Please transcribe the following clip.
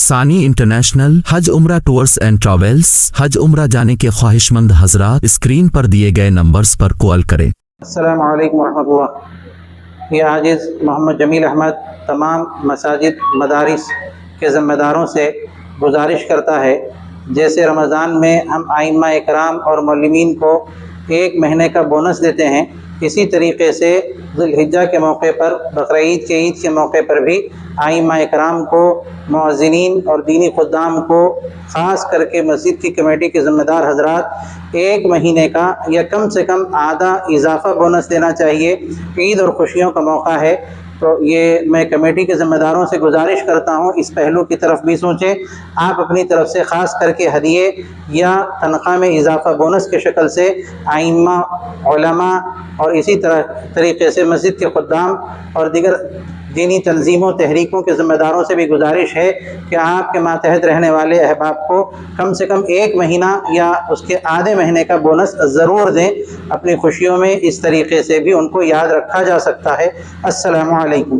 ثانی انٹرنیشنل حج عمرہ tours and travels حج عمرہ جانے کے خواہش مند حضرات اسکرین پر دیے گئے نمبرز پر کال کریں۔ السلام علیکم ورحمۃ اللہ۔ یہ عاجز محمد جمیل احمد تمام مساجد مدارس کے ذمہ داروں سے گزارش کرتا ہے، جیسے رمضان میں ہم ائمہ اکرام اور معلمین کو 1 مہینے کا بونس دیتے ہیں، اسی طریقے سے ذی الحجہ کے موقع پر، بقرعید کے عید کے موقع پر بھی ائمہ اکرام کو، مؤذنین اور دینی خدام کو، خاص کر کے مسجد کی کمیٹی کے ذمہ دار حضرات 1 مہینے کا یا کم سے کم آدھا اضافہ بونس دینا چاہیے۔ عید اور خوشیوں کا موقع ہے، تو یہ میں کمیٹی کے ذمہ داروں سے گزارش کرتا ہوں، اس پہلو کی طرف بھی سوچیں۔ آپ اپنی طرف سے خاص کر کے ہدیے یا تنخواہ میں اضافہ بونس کی شکل سے ائمہ، علماء اور اسی طریقے سے مسجد کے خدام اور دیگر دینی تنظیموں، تحریکوں کے ذمہ داروں سے بھی گزارش ہے کہ آپ کے ماتحت رہنے والے احباب کو کم سے کم 1 مہینہ یا اس کے آدھے مہینے کا بونس ضرور دیں۔ اپنی خوشیوں میں اس طریقے سے بھی ان کو یاد رکھا جا سکتا ہے۔ السلام علیکم۔